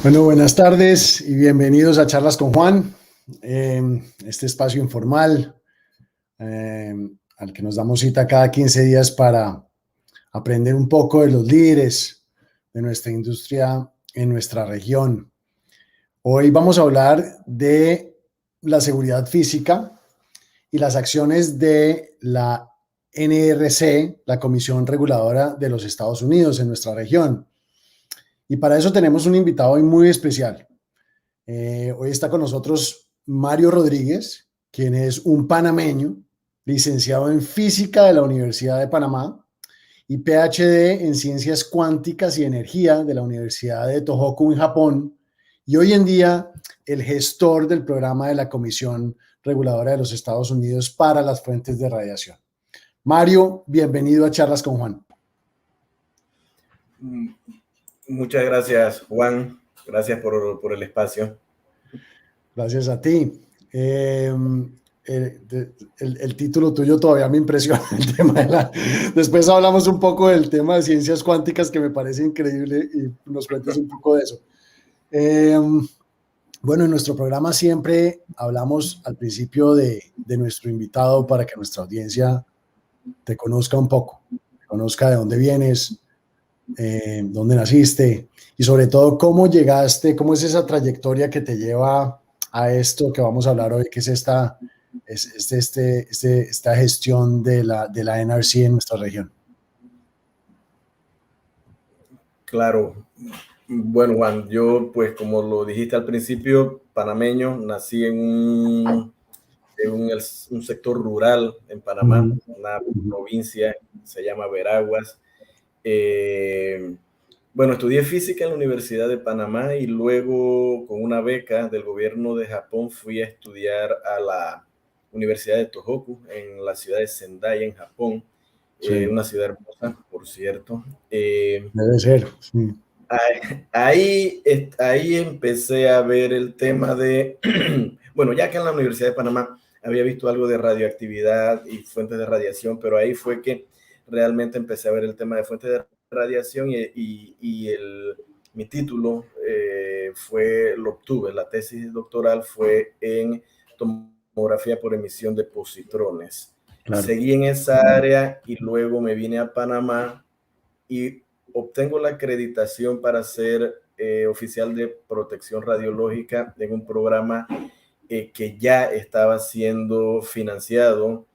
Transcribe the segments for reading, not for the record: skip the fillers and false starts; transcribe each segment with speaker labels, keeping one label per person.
Speaker 1: Bueno, buenas tardes y bienvenidos a Charlas con Juan, este espacio informal al que nos damos cita cada 15 días para aprender un poco de los líderes de nuestra industria en nuestra región. Hoy vamos a hablar de la seguridad física y las acciones de la NRC, la Comisión Reguladora de los Estados Unidos en nuestra región. Y para eso tenemos un invitado hoy muy especial. Hoy está con nosotros Mario Rodríguez, quien es un panameño, licenciado en Física de la Universidad de Panamá y PhD en Ciencias Cuánticas y Energía de la Universidad de Tohoku en Japón, y hoy en día el gestor del programa de la Comisión Reguladora de los Estados Unidos para las fuentes de radiación. Mario, bienvenido a Charlas con Juan.
Speaker 2: Muchas gracias, Juan. Gracias por el espacio.
Speaker 1: Gracias a ti. El título tuyo todavía me impresiona. Después hablamos un poco del tema de ciencias cuánticas, que me parece increíble, y nos cuentes un poco de eso. Bueno, en nuestro programa siempre hablamos al principio de nuestro invitado para que nuestra audiencia te conozca un poco, conozca de dónde vienes, dónde naciste y sobre todo cómo llegaste, cómo es esa trayectoria que te lleva a esto que vamos a hablar hoy, que es esta gestión de la NRC en nuestra región.
Speaker 2: Claro. Bueno, Juan, yo pues como lo dijiste al principio, panameño, nací en un sector rural en Panamá, una provincia, se llama Veraguas. Bueno, estudié física en la Universidad de Panamá y luego con una beca del gobierno de Japón fui a estudiar a la Universidad de Tohoku en la ciudad de Sendai, en Japón. Sí. Una ciudad hermosa, por cierto.
Speaker 1: Debe ser, sí.
Speaker 2: Ahí empecé a ver el tema de, bueno, ya que en la Universidad de Panamá había visto algo de radioactividad y fuentes de radiación, pero ahí fue que realmente empecé a ver el tema de fuentes de radiación y mi título lo obtuve, la tesis doctoral fue en tomografía por emisión de positrones. Claro. Seguí en esa área y luego me vine a Panamá y obtengo la acreditación para ser oficial de protección radiológica en un programa que ya estaba siendo financiado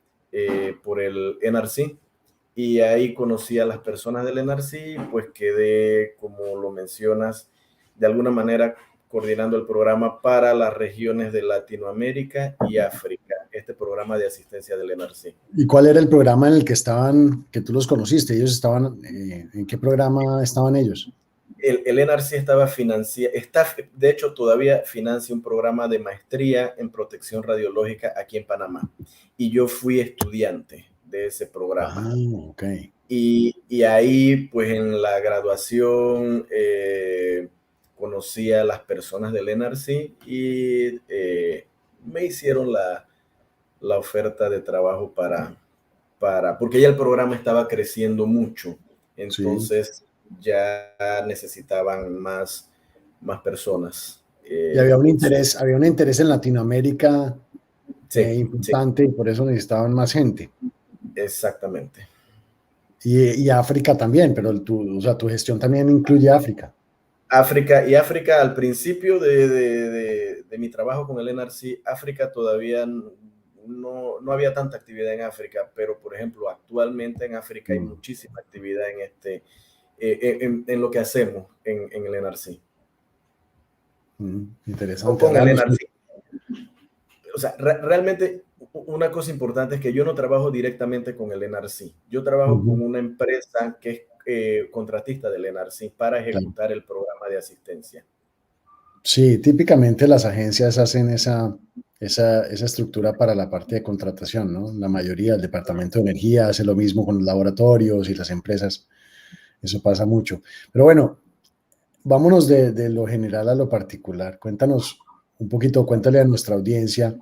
Speaker 2: por el NRC. Y ahí conocí a las personas del NRC, pues quedé, como lo mencionas, de alguna manera coordinando el programa para las regiones de Latinoamérica y África, este programa de asistencia del NRC.
Speaker 1: ¿Y cuál era el programa en el que estaban, que tú los conociste? ¿Ellos estaban, en qué programa estaban ellos?
Speaker 2: El NRC de hecho todavía financia un programa de maestría en protección radiológica aquí en Panamá. Y yo fui estudiante de ese programa.
Speaker 1: Okay.
Speaker 2: Y ahí, pues en la graduación, conocí a las personas del NRC y me hicieron la oferta de trabajo porque ya el programa estaba creciendo mucho. Entonces ya necesitaban más personas.
Speaker 1: Y había un interés en Latinoamérica importante, sí. Y por eso necesitaban más gente.
Speaker 2: Exactamente.
Speaker 1: Y África también, pero tu gestión también incluye África.
Speaker 2: África al principio de mi trabajo con el NRC, África todavía no había tanta actividad en África, pero por ejemplo, actualmente en África hay muchísima actividad en lo que hacemos en el NRC.
Speaker 1: Interesante.
Speaker 2: Con el NRC. O sea, realmente una cosa importante es que yo no trabajo directamente con el NRC. Yo trabajo con una empresa que es contratista del NRC para ejecutar el programa de asistencia.
Speaker 1: Sí, típicamente las agencias hacen esa esa estructura para la parte de contratación, ¿no? La mayoría del Departamento de Energía hace lo mismo con los laboratorios y las empresas. Eso pasa mucho. Pero bueno, vámonos de lo general a lo particular. Cuéntanos un poquito, cuéntale a nuestra audiencia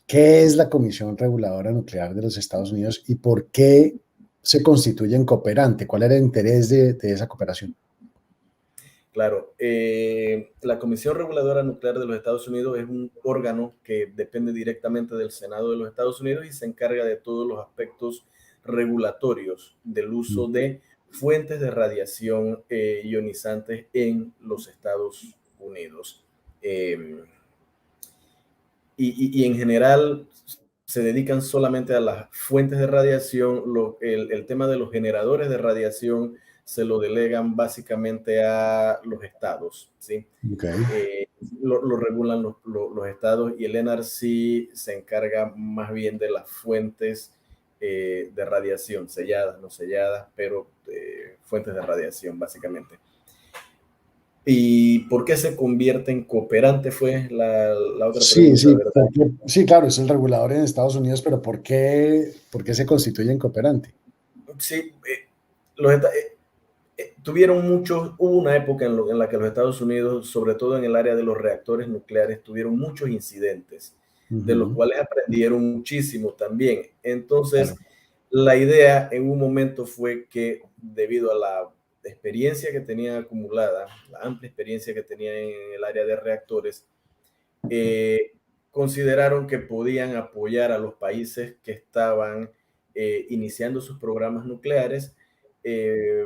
Speaker 1: qué es la Comisión Reguladora Nuclear de los Estados Unidos y por qué se constituye en cooperante. ¿Cuál era el interés de esa cooperación?
Speaker 2: Claro, la Comisión Reguladora Nuclear de los Estados Unidos es un órgano que depende directamente del Senado de los Estados Unidos y se encarga de todos los aspectos regulatorios del uso de fuentes de radiación ionizantes en los Estados Unidos. Eh, y en general se dedican solamente a las fuentes de radiación. El tema de los generadores de radiación se lo delegan básicamente a los estados, ¿sí?
Speaker 1: Okay.
Speaker 2: Lo regulan los estados y el NRC se encarga más bien de las fuentes de radiación, selladas, no selladas, pero fuentes de radiación básicamente. ¿Y por qué se convierte en cooperante? Fue la otra
Speaker 1: Sí,
Speaker 2: pregunta,
Speaker 1: sí,
Speaker 2: ¿verdad?
Speaker 1: sí, claro, es el regulador en Estados Unidos, pero por qué se constituye en cooperante?
Speaker 2: Sí, los, tuvieron muchos, hubo una época en la que los Estados Unidos, sobre todo en el área de los reactores nucleares, tuvieron muchos incidentes, de los
Speaker 1: Ujú,
Speaker 2: cuales aprendieron muchísimo también.
Speaker 1: claro.
Speaker 2: Entonces, la idea en un momento fue que debido a la experiencia que tenía acumulada, la amplia experiencia que tenía en el área de reactores, eh, consideraron que podían apoyar a los países que estaban iniciando sus programas nucleares, eh,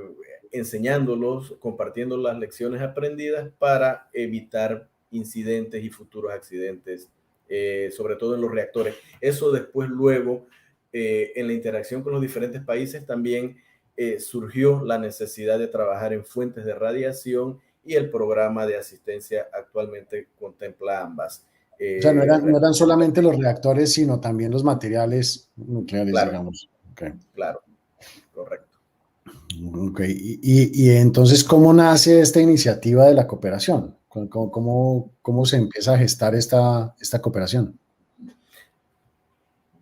Speaker 2: enseñándolos, compartiendo las lecciones aprendidas para evitar incidentes y futuros accidentes, sobre todo en los reactores. Eso después, luego, en la interacción con los diferentes países, también surgió la necesidad de trabajar en fuentes de radiación y el programa de asistencia actualmente contempla ambas.
Speaker 1: O sea, no eran
Speaker 2: Reactores,
Speaker 1: solamente los reactores, sino también los materiales nucleares,
Speaker 2: claro,
Speaker 1: digamos. Okay.
Speaker 2: claro, correcto.
Speaker 1: Ok. Y entonces, ¿cómo nace esta iniciativa de la cooperación? ¿Cómo se empieza a gestar esta cooperación?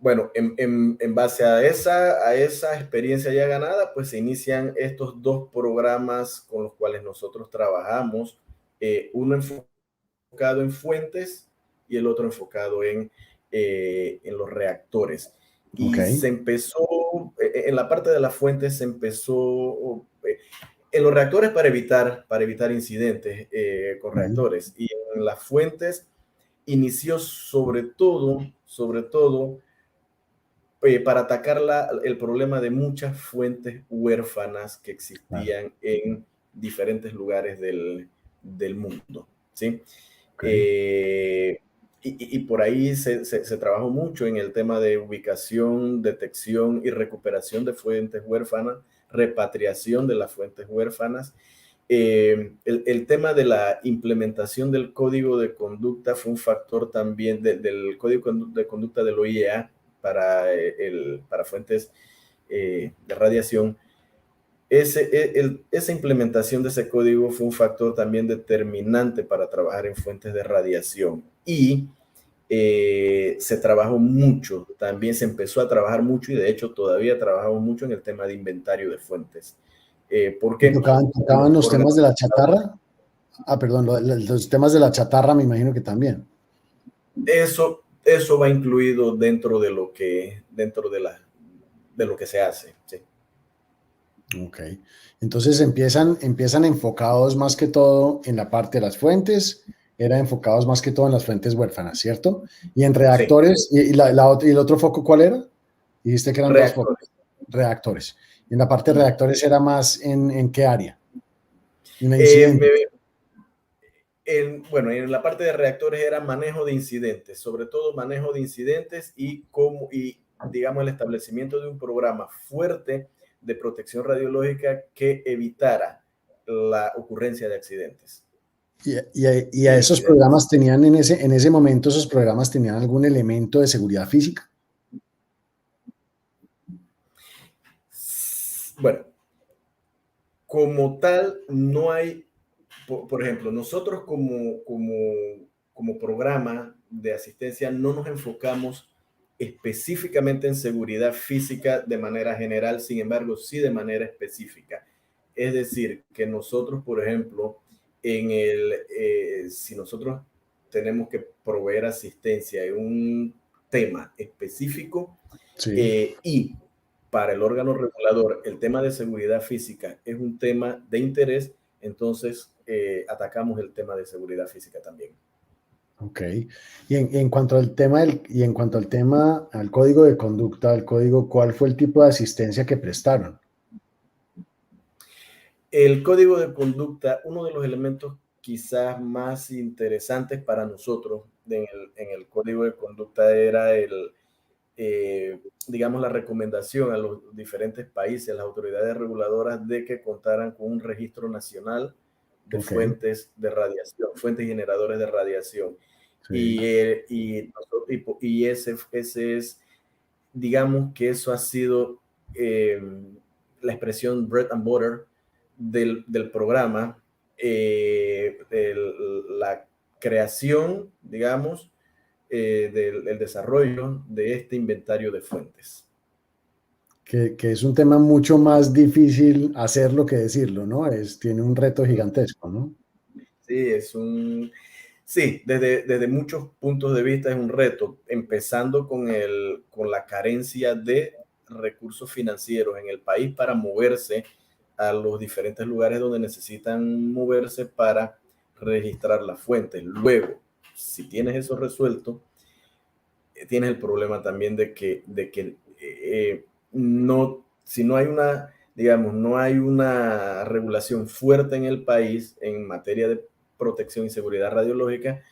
Speaker 2: Bueno, en base a esa experiencia ya ganada, pues se inician estos dos programas con los cuales nosotros trabajamos, uno enfocado en fuentes y el otro enfocado en los reactores.
Speaker 1: Ok.
Speaker 2: Y se empezó, en la parte de las fuentes se empezó en los reactores para evitar incidentes con
Speaker 1: Ujú.
Speaker 2: reactores. Y en las fuentes inició sobre todo para atacar el problema de muchas fuentes huérfanas que
Speaker 1: Claro.
Speaker 2: existían en diferentes lugares del mundo, ¿sí?
Speaker 1: Ok.
Speaker 2: Eh, y por ahí se trabajó mucho en el tema de ubicación, detección y recuperación de fuentes huérfanas, repatriación de las fuentes huérfanas. El tema de la implementación del código de conducta fue un factor también del código de conducta del OIEA para fuentes de radiación. Esa implementación de ese código fue un factor también determinante para trabajar en fuentes de radiación y se trabajó mucho, también se empezó a trabajar mucho y de hecho todavía trabajamos mucho en el tema de inventario de fuentes. ¿Por
Speaker 1: ¿Y
Speaker 2: qué?
Speaker 1: tocaban los temas de la
Speaker 2: Organizados.
Speaker 1: chatarra? Ah, perdón, los temas de la chatarra me imagino que también.
Speaker 2: Eso va incluido de lo que se hace. ¿Sí?
Speaker 1: Ok. Entonces empiezan enfocados más que todo en la parte de las fuentes, eran enfocados más que todo en las fuentes huérfanas, ¿cierto? Y en
Speaker 2: Sí,
Speaker 1: reactores, ¿y el otro foco cuál era? Dijiste que eran dos focos,
Speaker 2: reactores.
Speaker 1: reactores. Y en la parte de
Speaker 2: Mm.
Speaker 1: reactores era más en qué área? En la
Speaker 2: Eh,
Speaker 1: incidente.
Speaker 2: me- bueno, en la parte de reactores era manejo de incidentes, sobre todo manejo de incidentes y digamos, el establecimiento de un programa fuerte de protección radiológica que evitara la ocurrencia de accidentes.
Speaker 1: Y a
Speaker 2: De
Speaker 1: esos
Speaker 2: incidentes.
Speaker 1: programas tenían en ese momento, esos programas tenían algún elemento de seguridad física.
Speaker 2: Bueno, como tal, no hay, por ejemplo, nosotros como como programa de asistencia no nos enfocamos específicamente en seguridad física de manera general, sin embargo, sí de manera específica. Es decir, que nosotros, por ejemplo, si nosotros tenemos que proveer asistencia en un tema específico,
Speaker 1: Sí.
Speaker 2: y para el órgano regulador el tema de seguridad física es un tema de interés, entonces atacamos el tema de seguridad física también.
Speaker 1: Ok. Y en cuanto al tema al código de conducta, al código, ¿cuál fue el tipo de asistencia que prestaron?
Speaker 2: El código de conducta, uno de los elementos quizás más interesantes para nosotros en el código de conducta era digamos, la recomendación a los diferentes países, a las autoridades reguladoras, de que contaran con un registro nacional de
Speaker 1: Ok,
Speaker 2: fuentes de radiación, fuentes generadores de radiación.
Speaker 1: sí,
Speaker 2: Y ese es, digamos que eso ha sido la expresión bread and butter del programa, la creación, digamos, del desarrollo de este inventario de fuentes.
Speaker 1: que es un tema mucho más difícil hacerlo que decirlo, ¿no? Tiene un reto gigantesco, ¿no?
Speaker 2: Sí, sí, desde muchos puntos de vista es un reto, empezando con la carencia de recursos financieros en el país para moverse a los diferentes lugares donde necesitan moverse para registrar las fuentes. Luego, si tienes eso resuelto, tienes el problema también no, si no hay una, digamos, no hay una regulación fuerte en el país en materia de protección y seguridad radiológica,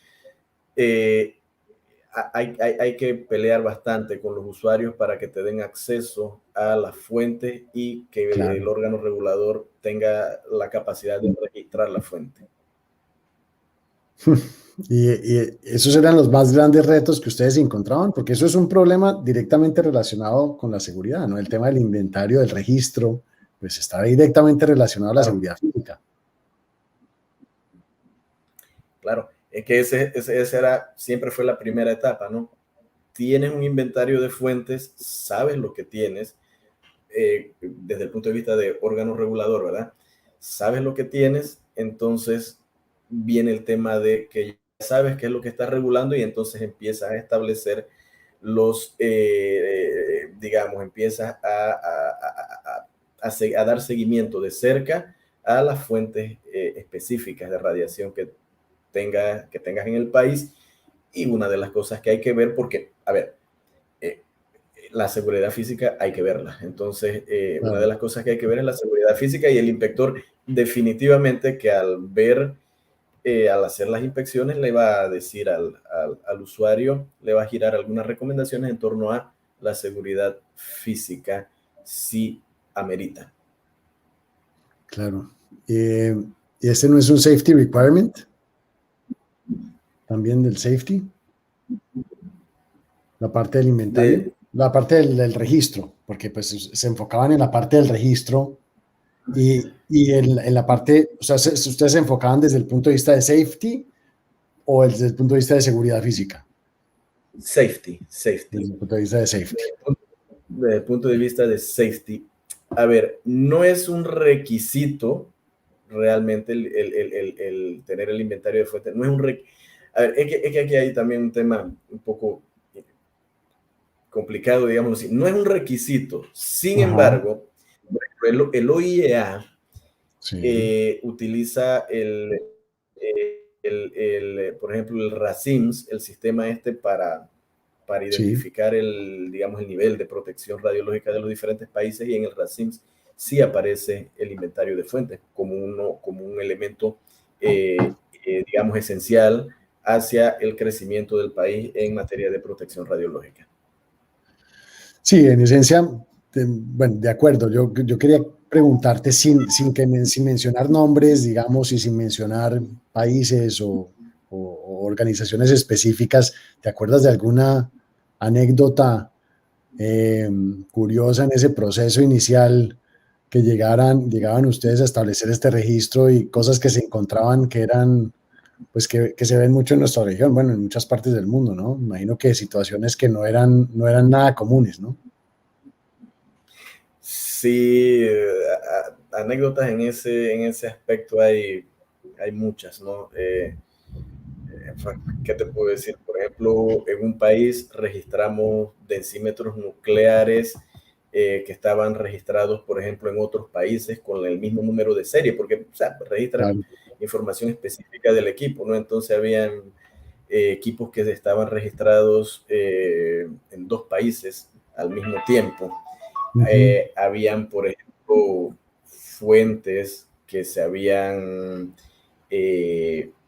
Speaker 2: eh, hay que pelear bastante con los usuarios para que te den acceso a las fuentes y que el
Speaker 1: Claro.
Speaker 2: órgano regulador tenga la capacidad de registrar la fuente.
Speaker 1: Y esos eran los más grandes retos que ustedes encontraban, porque eso es un problema directamente relacionado con la seguridad, ¿no? El tema del inventario, del registro, pues está directamente relacionado a la
Speaker 2: Claro,
Speaker 1: seguridad física.
Speaker 2: claro, es que esa siempre fue la primera etapa, ¿no? Tienes un inventario de fuentes, sabes lo que tienes, desde el punto de vista de órgano regulador, ¿verdad? Sabes lo que tienes, entonces viene el tema de que ya sabes qué es lo que estás regulando y entonces empiezas a establecer digamos, empiezas a dar seguimiento de cerca a las fuentes específicas de radiación que tengas en el país. Y una de las cosas que hay que ver, porque, a ver, eh, la seguridad física hay que verla. Entonces, una de
Speaker 1: Claro.
Speaker 2: las cosas que hay que ver es la seguridad física, y el inspector definitivamente que al hacer las inspecciones le va a decir al usuario, le va a girar algunas recomendaciones en torno a la seguridad física si amerita.
Speaker 1: Claro. ¿Y este no es un safety requirement? También del safety, la parte del inventario,
Speaker 2: De,
Speaker 1: la parte del registro, porque pues se enfocaban en la parte del registro y en la parte, o sea, ustedes se enfocaban desde el punto de vista de safety o desde el punto de vista de seguridad física,
Speaker 2: safety.
Speaker 1: desde el punto de vista de safety.
Speaker 2: Desde el punto de vista de safety, a ver, no es un requisito realmente el tener el inventario de fuentes. No es un requisito. A ver, es que aquí hay también un tema un poco complicado, digamos así. No es un requisito. Sin
Speaker 1: Ajá,
Speaker 2: embargo, el OIEA
Speaker 1: sí,
Speaker 2: utiliza por ejemplo, el RACIMS, el sistema este para
Speaker 1: sí,
Speaker 2: identificar digamos, el nivel de protección radiológica de los diferentes países, y en el RACIMS sí aparece el inventario de fuentes como un elemento, digamos, esencial hacia el crecimiento del país en materia de protección radiológica.
Speaker 1: sí, en esencia, bueno, de acuerdo, yo quería preguntarte sin mencionar nombres, digamos, y sin mencionar países o organizaciones específicas, ¿te acuerdas de alguna anécdota curiosa en ese proceso inicial llegaban ustedes a establecer este registro y cosas que se encontraban que eran pues que se ven mucho en nuestra región, bueno, en muchas partes del mundo, ¿no? Imagino que situaciones que no eran nada comunes, ¿no?
Speaker 2: Sí, anécdotas en ese aspecto hay muchas, ¿no? ¿Qué te puedo decir? Por ejemplo, en un país registramos densímetros nucleares que estaban registrados, por ejemplo, en otros países con el mismo número de serie, porque o sea, registran
Speaker 1: Claro,
Speaker 2: información específica del equipo, ¿no? Entonces habían equipos que estaban registrados en dos países al mismo tiempo.
Speaker 1: ujú,
Speaker 2: Habían, por ejemplo, fuentes que se habían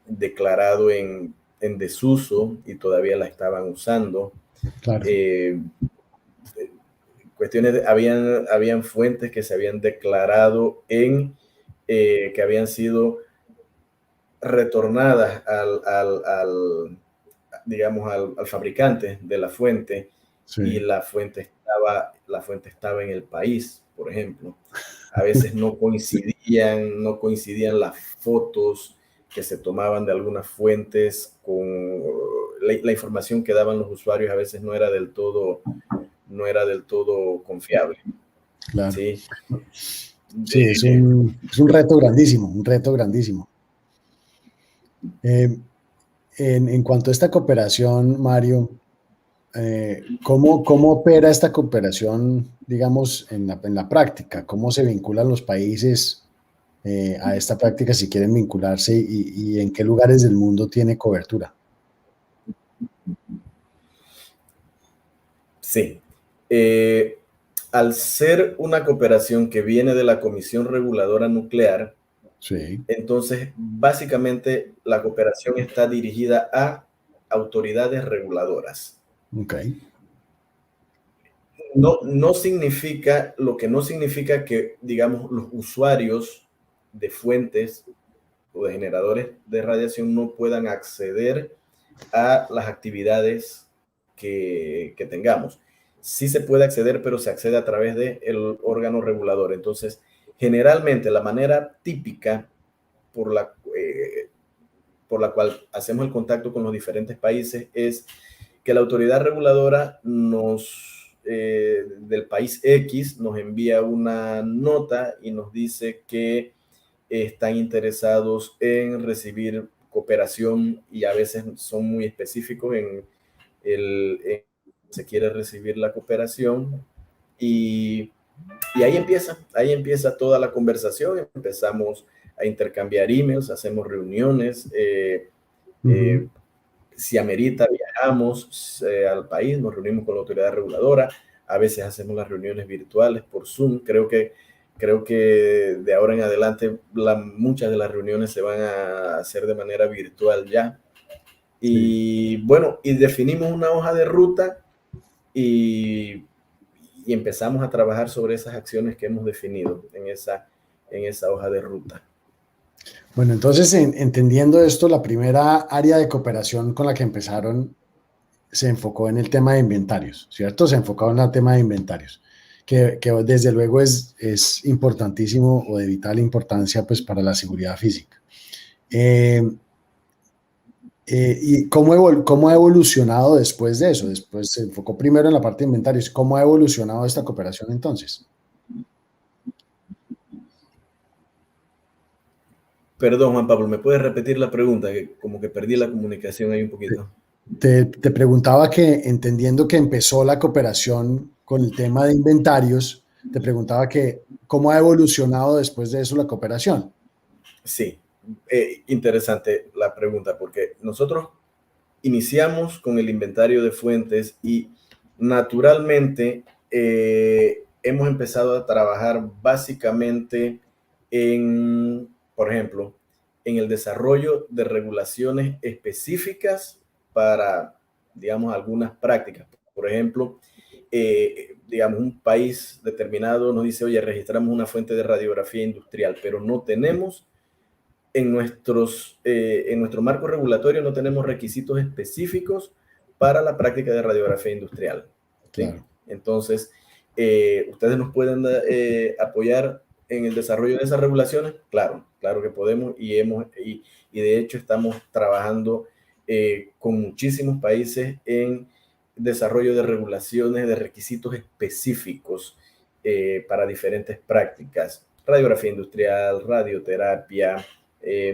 Speaker 2: declarado en desuso y todavía la estaban usando.
Speaker 1: claro,
Speaker 2: Eh, habían fuentes que se habían declarado que habían sido retornadas digamos, al fabricante de la fuente y
Speaker 1: sí,
Speaker 2: la fuente estaba en el país, por ejemplo. A veces no coincidían las fotos que se tomaban de algunas fuentes con la información que daban los usuarios, a veces no era del todo confiable,
Speaker 1: claro.
Speaker 2: ¿sí?
Speaker 1: Sí,
Speaker 2: De,
Speaker 1: es un reto grandísimo, un reto grandísimo. Eh, en cuanto a esta cooperación, Mario, ¿cómo opera esta cooperación, digamos, en la práctica? ¿Cómo se vinculan los países a esta práctica si quieren vincularse y en qué lugares del mundo tiene cobertura?
Speaker 2: sí. Eh, Al ser una cooperación que viene de la Comisión Reguladora Nuclear,
Speaker 1: Sí,
Speaker 2: entonces básicamente la cooperación está dirigida a autoridades reguladoras.
Speaker 1: ok,
Speaker 2: Lo que no significa que, digamos, los usuarios de fuentes o de generadores de radiación no puedan acceder a las actividades que tengamos. Sí se puede acceder, pero se accede a través del órgano regulador. Entonces, generalmente la manera típica por la cual hacemos el contacto con los diferentes países es que la autoridad reguladora del país X nos envía una nota y nos dice que están interesados en recibir cooperación y a veces son muy específicos en se quiere recibir la cooperación y, y ahí empieza toda la conversación, empezamos a intercambiar emails, hacemos reuniones,
Speaker 1: ujú,
Speaker 2: eh, si amerita, viajamos al país, nos reunimos con la autoridad reguladora, a veces hacemos las reuniones virtuales por Zoom. Creo que de ahora en adelante muchas de las reuniones se van a hacer de manera virtual ya.
Speaker 1: sí.
Speaker 2: Y bueno, y definimos una hoja de ruta y, y empezamos a trabajar sobre esas acciones que hemos definido en esa hoja de ruta.
Speaker 1: Bueno, entonces, entendiendo esto, la primera área de cooperación con la que empezaron se enfocó en el tema de inventarios, ¿cierto? Se enfocó en el tema de inventarios, que desde luego es importantísimo o de vital importancia pues para la seguridad física. Eh, ¿Y cómo ha evolucionado después de eso? Después se enfocó primero en la parte de inventarios. ¿Cómo ha evolucionado esta cooperación entonces?
Speaker 2: Perdón, Juan Pablo, ¿me puedes repetir la pregunta? Que como que perdí la comunicación ahí un poquito.
Speaker 1: Te preguntaba que, entendiendo que empezó la cooperación con el tema de inventarios, te preguntaba que cómo ha evolucionado después de eso la cooperación.
Speaker 2: Sí, interesante la pregunta, porque nosotros iniciamos con el inventario de fuentes y naturalmente hemos empezado a trabajar básicamente por ejemplo, en el desarrollo de regulaciones específicas para, digamos, algunas prácticas. Por ejemplo, digamos, un país determinado nos dice, oye, registramos una fuente de radiografía industrial, pero no tenemos en nuestro marco regulatorio no tenemos requisitos específicos para la práctica de radiografía industrial. ¿Sí?
Speaker 1: Claro.
Speaker 2: Entonces, ustedes nos pueden apoyar en el desarrollo de esas regulaciones? Claro, claro que podemos y de hecho estamos trabajando con muchísimos países en desarrollo de regulaciones, de requisitos específicos para diferentes prácticas. Radiografía industrial, radioterapia,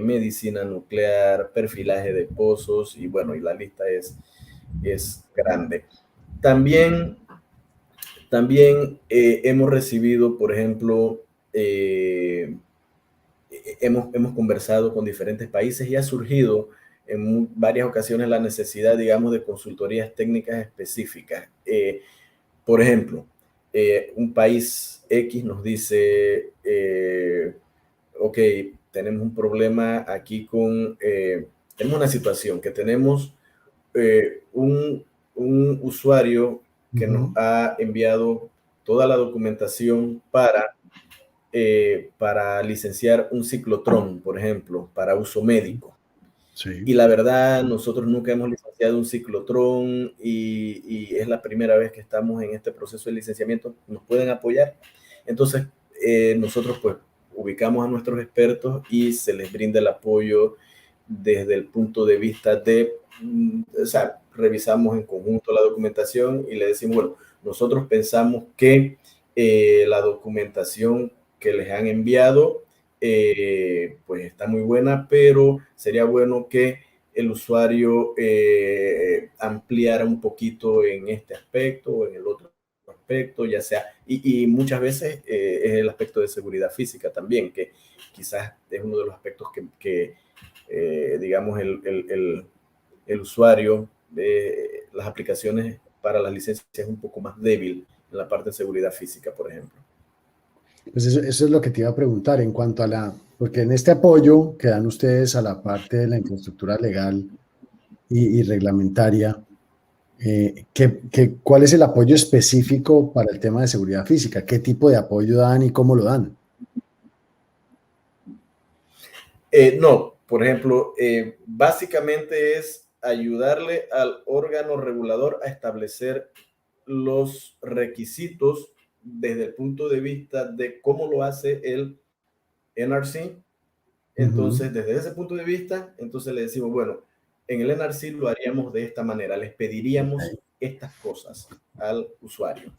Speaker 2: medicina nuclear, perfilaje de pozos y bueno, y la lista es grande. También hemos recibido, por ejemplo, hemos conversado con diferentes países y ha surgido en varias ocasiones la necesidad, digamos, de consultorías técnicas específicas. Por ejemplo, un país X nos dice, ok, tenemos un problema aquí tenemos una situación que tenemos un usuario que nos ha enviado toda la documentación para licenciar un ciclotrón, por ejemplo, para uso médico.
Speaker 1: Sí.
Speaker 2: Y la verdad, nosotros nunca hemos licenciado un ciclotrón y es la primera vez que estamos en este proceso de licenciamiento. ¿Nos pueden apoyar? Entonces, nosotros pues ubicamos a nuestros expertos y se les brinda el apoyo desde el punto de vista de, o sea, revisamos en conjunto la documentación y le decimos, bueno, nosotros pensamos que la documentación que les han enviado pues está muy buena, pero sería bueno que el usuario ampliara un poquito en este aspecto o en el otro aspecto, ya sea, y muchas veces es el aspecto de seguridad física también, que quizás es uno de los aspectos que digamos, el usuario de las aplicaciones para las licencias es un poco más débil en la parte de seguridad física, por ejemplo.
Speaker 1: Pues eso es lo que te iba a preguntar en cuanto a porque en este apoyo que dan ustedes a la parte de la infraestructura legal y reglamentaria, ¿cuál es el apoyo específico para el tema de seguridad física? ¿Qué tipo de apoyo dan y cómo lo dan?
Speaker 2: No, por ejemplo, básicamente es ayudarle al órgano regulador a establecer los requisitos desde el punto de vista de cómo lo hace el NRC. Entonces, desde ese punto de vista, entonces le decimos, bueno, en el NRC lo haríamos de esta manera, les pediríamos estas cosas al usuario.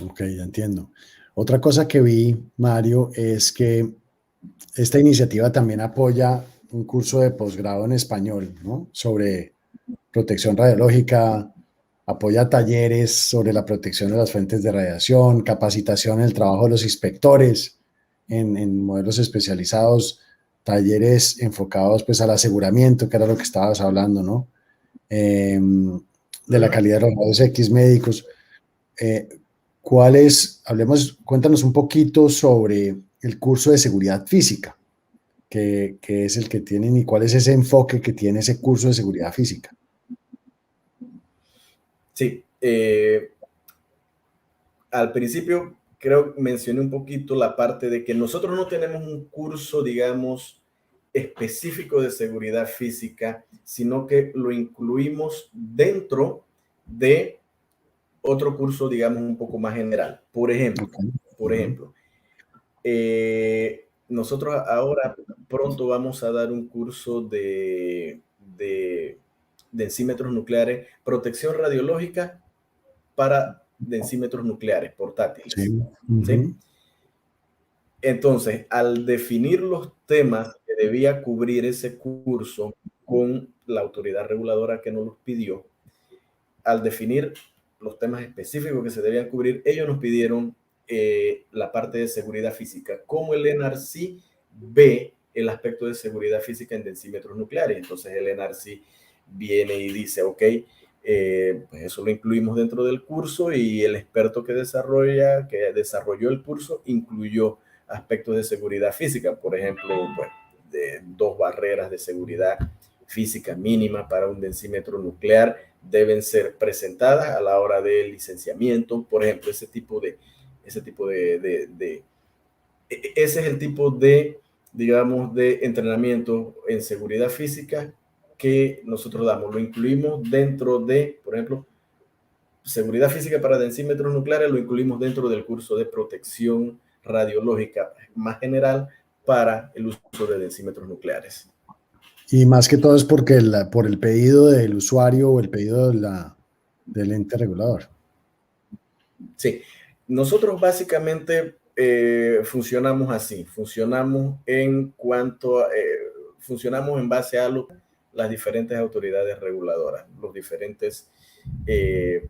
Speaker 1: Ok, ya entiendo. Otra cosa que vi, Mario, es que esta iniciativa también apoya un curso de posgrado en español, ¿no? Sobre protección radiológica, apoya talleres sobre la protección de las fuentes de radiación, capacitación en el trabajo de los inspectores en modelos especializados, talleres enfocados pues al aseguramiento, que era lo que estabas hablando, ¿no? De la calidad de los rayos X médicos. Cuéntanos un poquito sobre el curso de seguridad física, que es el que tienen y cuál es ese enfoque que tiene ese curso de seguridad física.
Speaker 2: Sí, al principio creo que mencioné un poquito la parte de que nosotros no tenemos un curso, digamos, específico de seguridad física, sino que lo incluimos dentro de otro curso, digamos, un poco más general. Por ejemplo, nosotros ahora pronto vamos a dar un curso de densímetros nucleares, protección radiológica para densímetros nucleares portátiles.
Speaker 1: Sí.
Speaker 2: ¿Sí? Entonces, al definir los temas que debía cubrir ese curso con la autoridad reguladora que nos los pidió, al definir los temas específicos que se debían cubrir, ellos nos pidieron la parte de seguridad física, cómo el NRC ve el aspecto de seguridad física en densímetros nucleares. Entonces el NRC viene y dice, ok, pues eso lo incluimos dentro del curso y el experto que desarrolló el curso incluyó aspectos de seguridad física, por ejemplo, pues, de 2 barreras de seguridad física mínima para un densímetro nuclear deben ser presentadas a la hora del licenciamiento, por ejemplo, ese es el tipo de, digamos, de entrenamiento en seguridad física que nosotros damos. Lo incluimos dentro de, por ejemplo, seguridad física para densímetros nucleares, lo incluimos dentro del curso de protección radiológica más general para el uso de densímetros nucleares.
Speaker 1: Y más que todo es porque por el pedido del usuario o el pedido del ente regulador.
Speaker 2: Sí, nosotros básicamente funcionamos así, funcionamos funcionamos en base a las diferentes autoridades reguladoras, los diferentes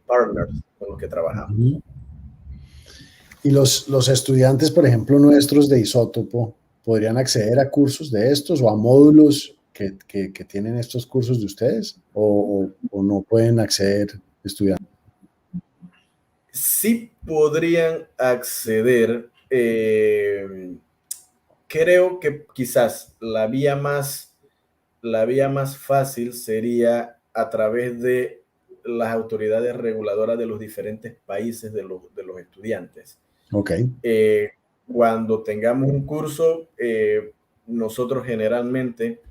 Speaker 2: partners con los que trabajamos.
Speaker 1: Y los estudiantes, por ejemplo, nuestros de Isótopo, ¿podrían acceder a cursos de estos o a módulos que tienen estos cursos de ustedes? ¿O no pueden acceder estudiantes?
Speaker 2: Sí podrían acceder. Creo que quizás la vía más fácil sería a través de las autoridades reguladoras de los diferentes países de los estudiantes.
Speaker 1: Ok.
Speaker 2: Cuando tengamos un curso, nosotros generalmente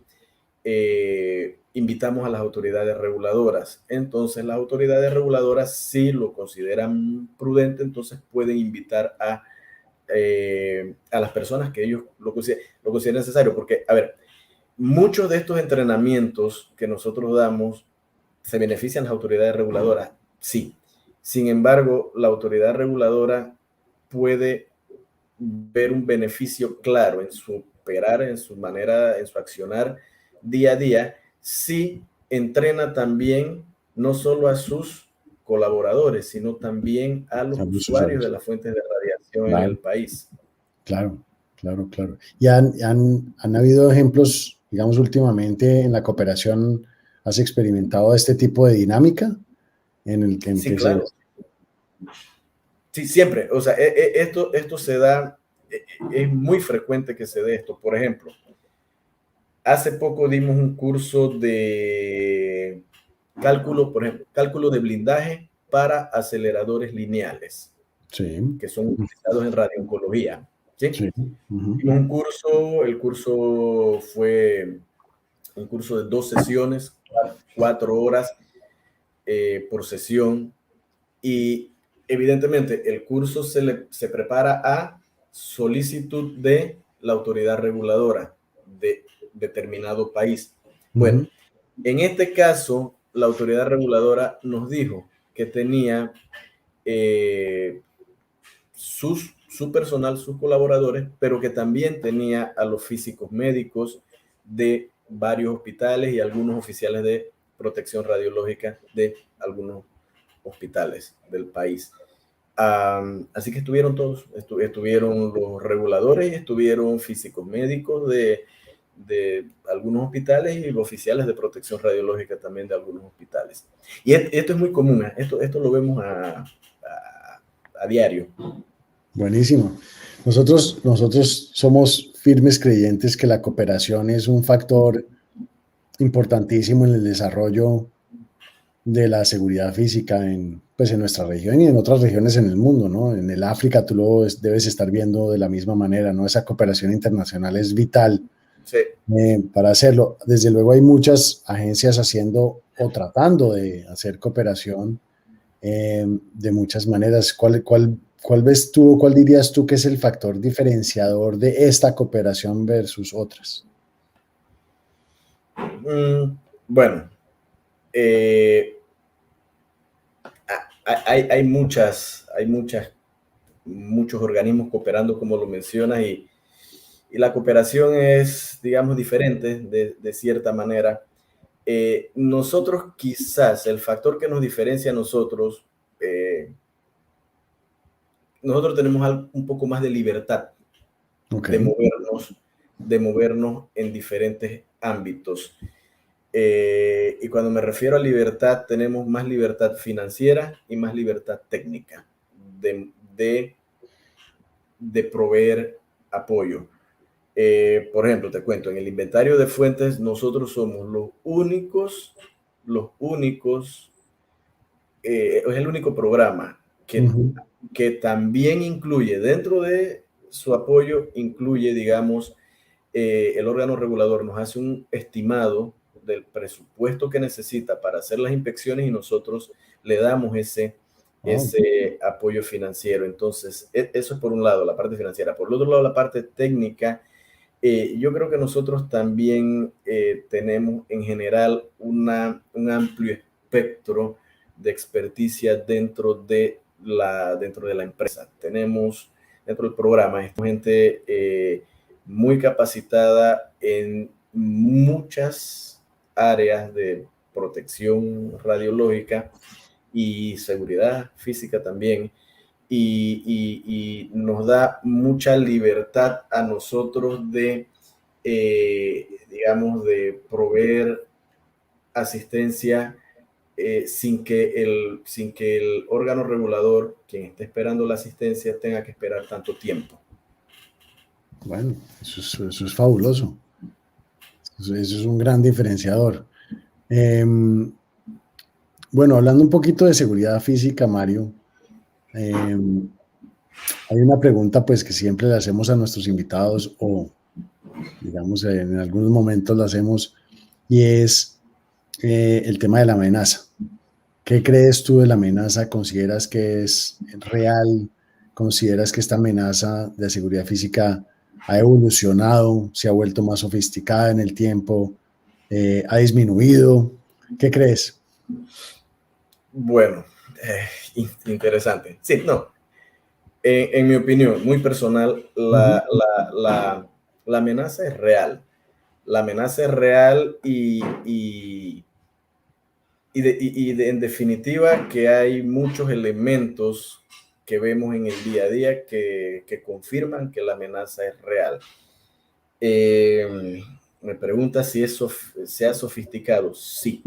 Speaker 2: invitamos a las autoridades reguladoras. Entonces, las autoridades reguladoras, si lo consideran prudente, entonces pueden invitar a las personas que ellos lo consideren necesario. Porque, a ver, muchos de estos entrenamientos que nosotros damos se benefician las autoridades reguladoras, sí. Sin embargo, la autoridad reguladora puede ver un beneficio claro en su operar, en su manera, en su accionar día a día, si entrena también no solo a sus colaboradores, sino también a los usuarios de las fuentes de radiación en el país.
Speaker 1: Claro, claro, claro. ¿Y han habido ejemplos, digamos, últimamente en la cooperación, has experimentado este tipo de dinámica en el que
Speaker 2: Sí, claro. Sí, siempre. O sea, esto se da, es muy frecuente que se dé esto. Por ejemplo, hace poco dimos un curso de cálculo, por ejemplo, cálculo de blindaje para aceleradores lineales,
Speaker 1: sí,
Speaker 2: que son utilizados en radiooncología. ¿Sí?
Speaker 1: sí.
Speaker 2: Dimos un curso, el curso fue un curso de 2 sesiones, 4 horas por sesión, y evidentemente el curso se prepara a solicitud de la autoridad reguladora de determinado país. Bueno, en este caso, la autoridad reguladora nos dijo que tenía su personal, sus colaboradores, pero que también tenía a los físicos médicos de varios hospitales y algunos oficiales de protección radiológica de algunos hospitales del país. Así que estuvieron todos, estuvieron los reguladores y estuvieron físicos médicos de algunos hospitales y oficiales de protección radiológica también de algunos hospitales. Y esto es muy común, esto lo vemos a diario.
Speaker 1: Buenísimo. Nosotros somos firmes creyentes que la cooperación es un factor importantísimo en el desarrollo de la seguridad física pues en nuestra región y en otras regiones en el mundo, ¿no? En el África tú lo debes estar viendo de la misma manera, ¿no? Esa cooperación internacional es vital
Speaker 2: Sí.
Speaker 1: Para hacerlo. Desde luego hay muchas agencias haciendo o tratando de hacer cooperación de muchas maneras. ¿Cuál ves tú o cuál dirías tú que es el factor diferenciador de esta cooperación versus otras?
Speaker 2: Bueno, hay muchos organismos cooperando, como lo mencionas, y la cooperación es, digamos, diferente de cierta manera. Nosotros quizás, el factor que nos diferencia a nosotros tenemos un poco más de libertad de movernos en diferentes ámbitos. Y cuando me refiero a libertad, tenemos más libertad financiera y más libertad técnica de proveer apoyo. Por ejemplo, te cuento, en el inventario de fuentes nosotros somos los únicos, es el único programa que también incluye, dentro de su apoyo, incluye, digamos, el órgano regulador nos hace un estimado del presupuesto que necesita para hacer las inspecciones y nosotros le damos ese
Speaker 1: Oh,
Speaker 2: ese apoyo financiero. Entonces, eso es por un lado, la parte financiera. Por el otro lado, la parte técnica. Yo creo que nosotros también tenemos en general un amplio espectro de experticia dentro de la empresa. Tenemos dentro del programa gente muy capacitada en muchas áreas de protección radiológica y seguridad física también. Y nos da mucha libertad a nosotros de, digamos, de proveer asistencia sin que el órgano regulador, quien esté esperando la asistencia, tenga que esperar tanto tiempo.
Speaker 1: bueno, eso es fabuloso. Eso es un gran diferenciador. Bueno, hablando un poquito de seguridad física, Mario, hay una pregunta pues que siempre le hacemos a nuestros invitados o digamos en algunos momentos la hacemos y es el tema de la amenaza. ¿Qué crees tú de la amenaza? ¿Consideras que es real? ¿Consideras que esta amenaza de seguridad física ha evolucionado, se ha vuelto más sofisticada en el tiempo, ha disminuido? ¿Qué crees?
Speaker 2: Bueno, interesante. Sí, no. En mi opinión, muy personal,
Speaker 1: Ujú.
Speaker 2: la amenaza es real. La amenaza es real en definitiva que hay muchos elementos que vemos en el día a día que confirman que la amenaza es real. Me pregunta si eso se ha sofisticado. Sí,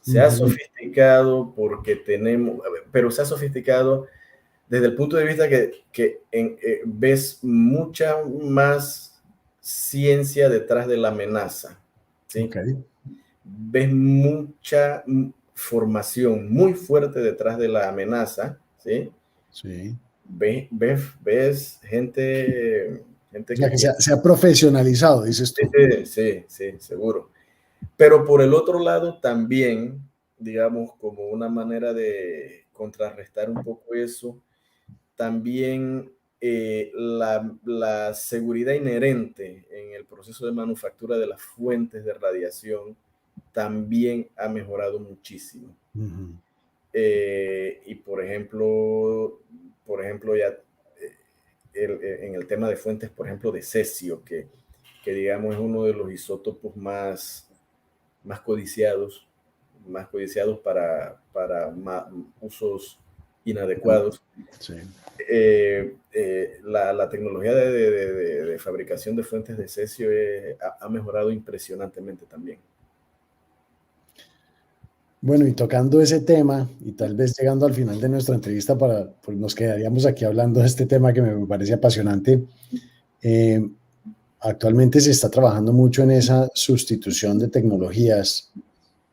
Speaker 2: se ha
Speaker 1: Ujú.
Speaker 2: sofisticado porque tenemos, pero se ha sofisticado desde el punto de vista que ves mucha más ciencia detrás de la amenaza,
Speaker 1: Ok,
Speaker 2: ¿sí? Ves mucha formación muy fuerte detrás de la amenaza, ¿sí?
Speaker 1: sí.
Speaker 2: Ves
Speaker 1: O
Speaker 2: gente
Speaker 1: sea
Speaker 2: que
Speaker 1: que
Speaker 2: tiene...
Speaker 1: se ha profesionalizado, dices
Speaker 2: Sí,
Speaker 1: tú.
Speaker 2: sí, sí, sí, seguro. Pero por el otro lado también, digamos, como una manera de contrarrestar un poco eso, también la seguridad inherente en el proceso de manufactura de las fuentes de radiación también ha mejorado muchísimo.
Speaker 1: Ujú.
Speaker 2: Y por ejemplo, ya en el tema de fuentes, por ejemplo, de cesio, que digamos es uno de los isótopos más codiciados, para usos inadecuados.
Speaker 1: Sí.
Speaker 2: La tecnología de fabricación de fuentes de cesio ha mejorado impresionantemente también.
Speaker 1: Bueno, y tocando ese tema, y tal vez llegando al final de nuestra entrevista, pues nos quedaríamos aquí hablando de este tema que me parece apasionante. Eh, Actualmente se está trabajando mucho en esa sustitución de tecnologías,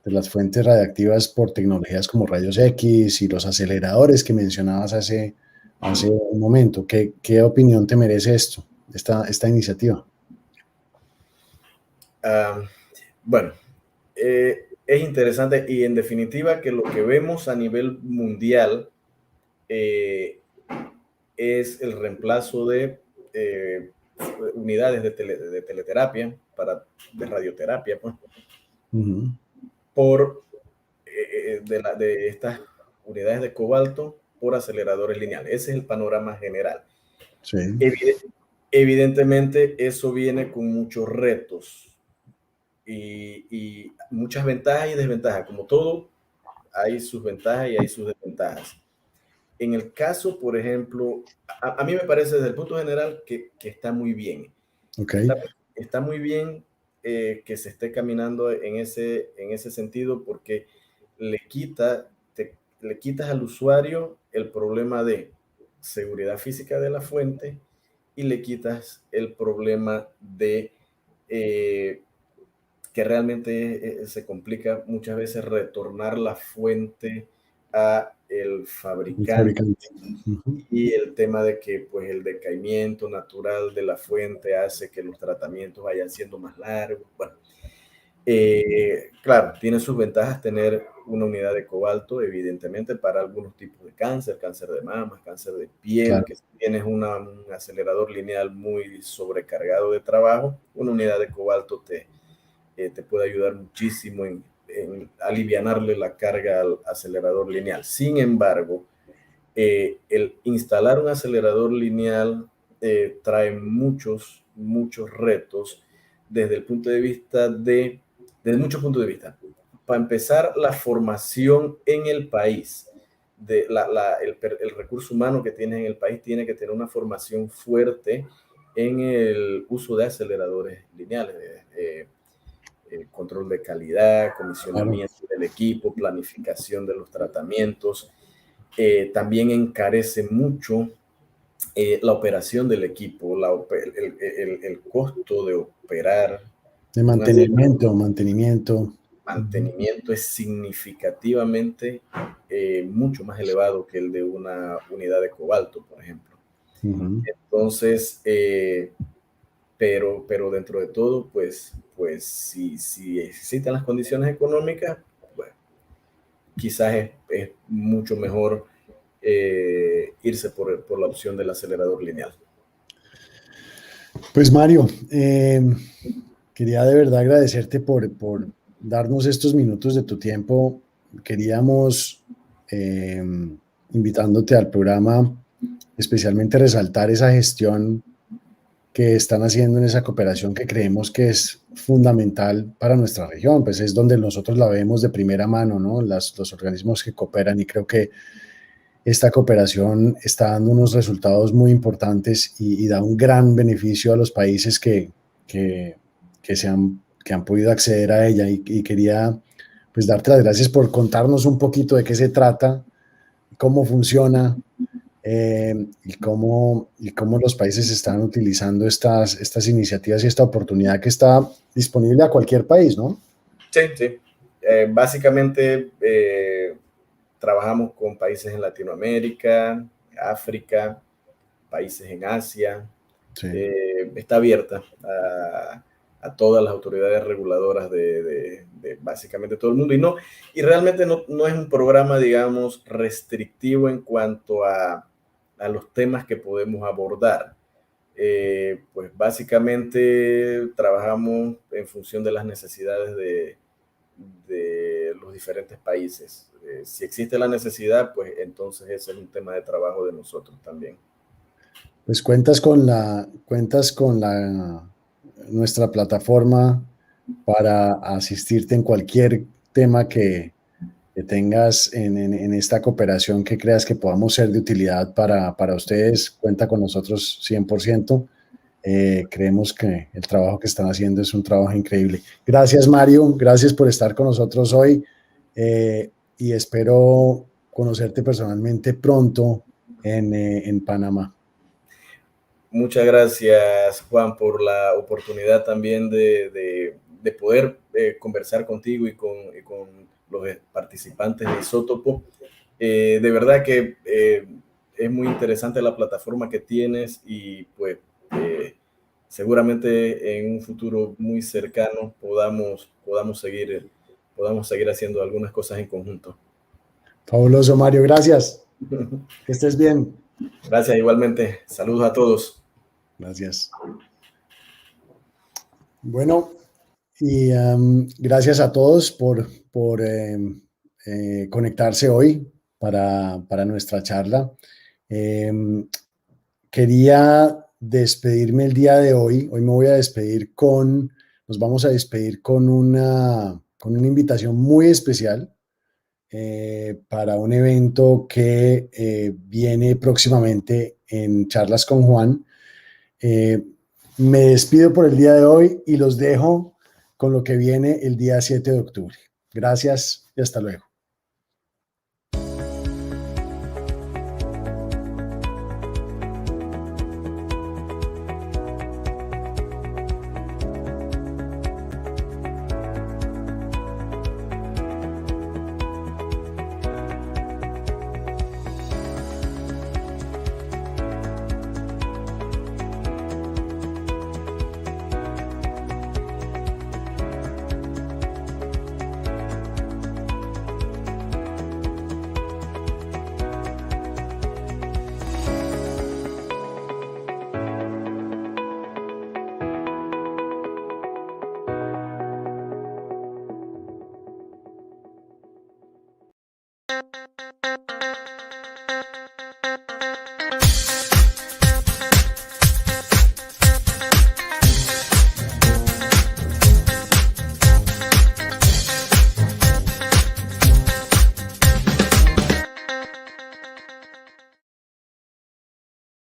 Speaker 1: de las fuentes radiactivas por tecnologías como rayos X y los aceleradores que mencionabas hace un momento. ¿Qué opinión te merece esta iniciativa?
Speaker 2: Ah, bueno, es interesante y en definitiva que lo que vemos a nivel mundial eh, es el reemplazo de unidades de teleterapia, de radioterapia, pues,
Speaker 1: Ujú.
Speaker 2: por de estas unidades de cobalto por aceleradores lineales. Ese es el panorama general.
Speaker 1: Sí,
Speaker 2: Evide- Evidentemente, eso viene con muchos retos y muchas ventajas y desventajas. Como todo, hay sus ventajas y hay sus desventajas. En el caso, por ejemplo, a mí me parece desde el punto general que está muy bien.
Speaker 1: ok.
Speaker 2: Está, está muy bien que se esté caminando en ese sentido porque le quitas al usuario el problema de seguridad física de la fuente y le quitas el problema de eh, que realmente se complica muchas veces retornar la fuente a el
Speaker 1: El
Speaker 2: fabricante
Speaker 1: fabricante. Ujú.
Speaker 2: y el tema de que pues el decaimiento natural de la fuente hace que los tratamientos vayan siendo más largos. Bueno, Claro, tiene sus ventajas tener una unidad de cobalto, evidentemente, para algunos tipos de cáncer, cáncer de mama, cáncer de piel,
Speaker 1: Claro.
Speaker 2: que si tienes un acelerador lineal muy sobrecargado de trabajo, una unidad de cobalto te puede ayudar muchísimo en alivianarle la carga al acelerador lineal. Sin embargo, el instalar un acelerador lineal trae muchos retos desde el punto de vista desde muchos puntos de vista. Para empezar, la formación en el país, el recurso humano que tienes en el país tiene que tener una formación fuerte en el uso de aceleradores lineales, control de calidad,
Speaker 1: Claro.
Speaker 2: comisionamiento del equipo, planificación de los tratamientos. También encarece mucho la operación del equipo, el costo de operar.
Speaker 1: De mantenimiento.
Speaker 2: Mantenimiento es significativamente mucho más elevado que el de una unidad de cobalto, por ejemplo. Entonces, pero dentro de todo, pues si existen las condiciones económicas, bueno, quizás es mucho mejor irse por la opción del acelerador lineal.
Speaker 1: Pues Mario, quería de verdad agradecerte por darnos estos minutos de tu tiempo. Queríamos, invitándote al programa, especialmente resaltar esa gestión que están haciendo en esa cooperación que creemos que es fundamental para nuestra región, pues es donde nosotros la vemos de primera mano, ¿no? Los organismos que cooperan, y creo que esta cooperación está dando unos resultados muy importantes y da un gran beneficio a los países que han podido acceder a ella, y quería pues darte las gracias por contarnos un poquito de qué se trata, cómo funciona, y cómo los países están utilizando estas iniciativas y esta oportunidad que está disponible a cualquier país, ¿no?
Speaker 2: Sí, sí. Básicamente trabajamos con países en Latinoamérica, África, países en Asia.
Speaker 1: Sí.
Speaker 2: Está abierta a todas las autoridades reguladoras de básicamente todo el mundo, y realmente no es un programa, digamos, restrictivo en cuanto a los temas que podemos abordar. Pues básicamente trabajamos en función de las necesidades de los diferentes países. Si existe la necesidad, pues entonces ese es un tema de trabajo de nosotros también.
Speaker 1: Pues cuentas con nuestra plataforma para asistirte en cualquier tema que tengas en esta cooperación que creas que podamos ser de utilidad para ustedes. Cuenta con nosotros 100%. Creemos que el trabajo que están haciendo es un trabajo increíble. Gracias, Mario. Gracias por estar con nosotros hoy, y espero conocerte personalmente pronto en Panamá.
Speaker 2: Muchas gracias, Juan, por la oportunidad también de poder conversar contigo y con los participantes de Isótopo. De verdad que es muy interesante la plataforma que tienes, y pues seguramente en un futuro muy cercano podamos seguir haciendo algunas cosas en conjunto.
Speaker 1: Fabuloso, Mario. Gracias. Que estés bien.
Speaker 2: Gracias, igualmente. Saludos a todos.
Speaker 1: Gracias. Bueno, y gracias a todos por conectarse hoy para nuestra charla. Quería despedirme el día de hoy. Hoy me voy a despedir nos vamos a despedir con una invitación muy especial para un evento que viene próximamente en Charlas con Juan. Me despido por el día de hoy y los dejo con lo que viene el día 7 de octubre. Gracias y hasta luego.